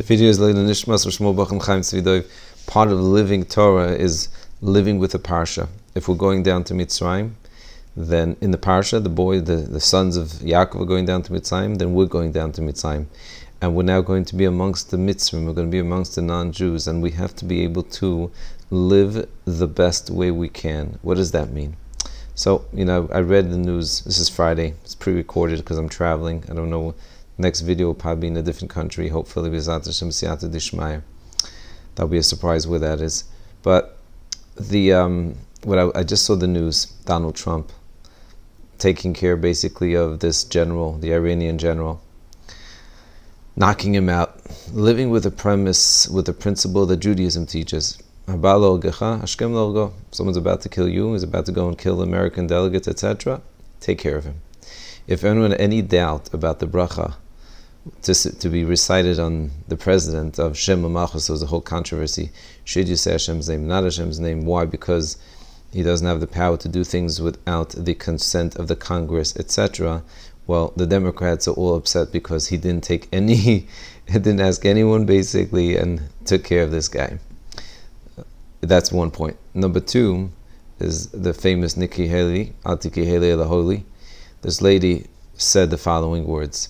The video is Leila Nishmas or Shmuel Bacham Chaim Tzvidoiv. Part of living Torah is living with a parsha. If we're going down to Mitzrayim, then in the parsha, the sons of Yaakov are going down to Mitzrayim, then we're going down to Mitzrayim. And we're now going to be amongst the Mitzrim, we're going to be amongst the non-Jews, and we have to be able to live the best way we can. What does that mean? So, I read the news. This is Friday. It's pre-recorded because I'm traveling. I don't know. Next video will probably be in a different country. Hopefully, B'ezrat Hashem Siyata Dishmaya. That'll be a surprise where that is. But I just saw the news. Donald Trump taking care basically of this general, the Iranian general, knocking him out, living with the premise, with the principle that Judaism teaches. Someone's about to kill you, he's about to go and kill American delegates, etc. Take care of him. If anyone had any doubt about the bracha to be recited on the president of Shem Malchus, there was a whole controversy. Should you say Hashem's name, not Hashem's name? Why? Because he doesn't have the power to do things without the consent of the Congress, etc. Well, the Democrats are all upset because he didn't didn't ask anyone basically, and took care of this guy. That's one point. Number two is the famous Nikki Haley, Altiki Haley Elaholi. This lady said the following words: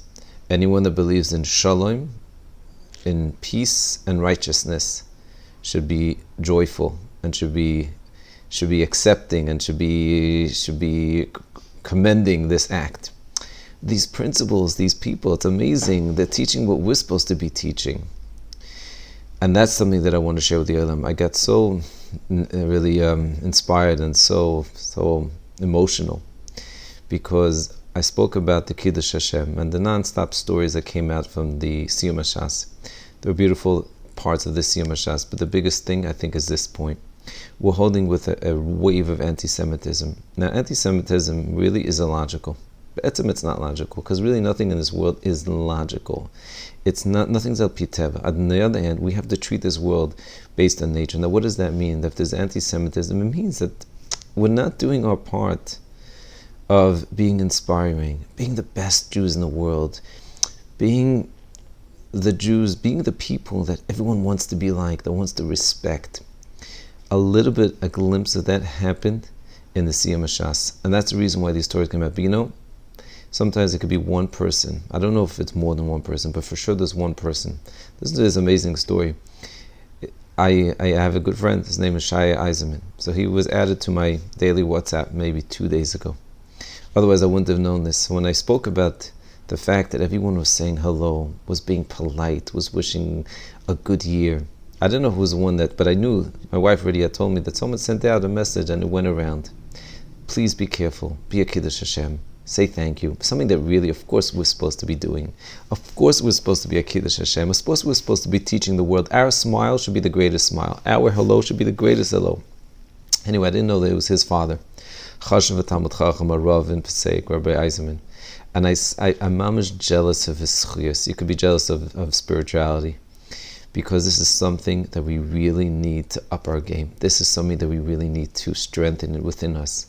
anyone that believes in shalom, in peace and righteousness, should be joyful and should be accepting and should be commending this act. These principles, these people, it's amazing. They're teaching what we're supposed to be teaching. And that's something that I want to share with the Olam. I got so really inspired and so emotional because I spoke about the kidush Hashem and the non-stop stories that came out from the Siyum HaShas. There were beautiful parts of the Siyum HaShas, but the biggest thing I think is this point. We're holding with a wave of anti-Semitism. Now, anti-Semitism really is illogical. It's not logical, because really nothing in this world is logical. Nothing's al pi teva. On the other hand, we have to treat this world based on nature. Now, what does that mean? That if there's anti-Semitism, it means that we're not doing our part of being inspiring, being the best Jews in the world, being the Jews, being the people that everyone wants to be like, that wants to respect. A glimpse of that happened in the Siyum HaShas. And that's the reason why these stories came out. But sometimes it could be one person. I don't know if it's more than one person, but for sure there's one person. This is this amazing story. I have a good friend. His name is Shaya Eiserman. So he was added to my daily WhatsApp maybe 2 days ago. Otherwise I wouldn't have known this. When I spoke about the fact that everyone was saying hello, was being polite, was wishing a good year, I don't know who was the one but I knew, my wife already had told me that someone sent out a message and it went around. Please be careful, be a kidush Hashem, say thank you. Something that really, of course, we're supposed to be doing. Of course we're supposed to be a kidush Hashem. Of course we're supposed to be teaching the world. Our smile should be the greatest smile. Our hello should be the greatest hello. Anyway, I didn't know that it was his father. Chashav Talmud Chacham Rav in Pesach, Rabbi Eiserman. And I'm mamish jealous of his schuyas. You could be jealous of spirituality, because this is something that we really need to up our game. This is something that we really need to strengthen it within us.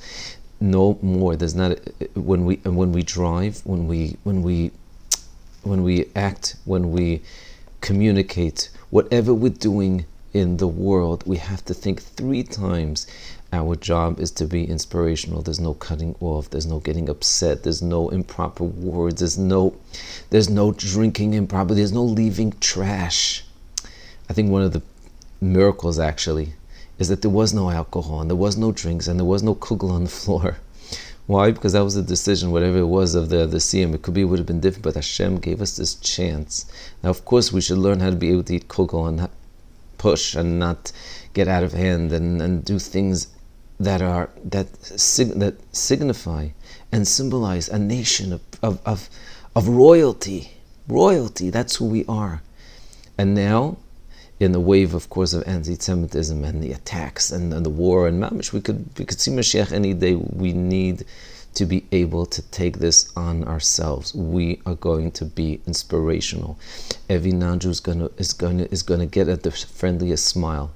No more. There's not when we drive, when we act, when we communicate, whatever we're doing in the world, we have to think 3 times. Our job is to be inspirational. There's no cutting off. There's no getting upset. There's no improper words. There's no drinking improper. There's no leaving trash. I think one of the miracles actually is that there was no alcohol and there was no drinks and there was no kugel on the floor. Why? Because that was the decision, whatever it was of the siyum. It would have been different, but Hashem gave us this chance. Now, of course, we should learn how to be able to eat kugel and not push and not get out of hand and do things that signify and symbolize a nation of royalty. Royalty, that's who we are. And now, in the wave, of course, of anti-Semitism and the attacks and the war and mamish, we could see Mashiach any day. We need to be able to take this on ourselves. We are going to be inspirational. Every non-Jew is going to get at the friendliest smile,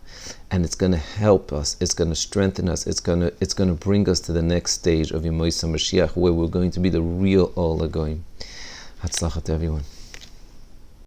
and it's going to help us. It's going to strengthen us. It's going to bring us to the next stage of Yemoisa Mashiach, where we're going to be the real Ola Goyim. Hatzlachat, everyone.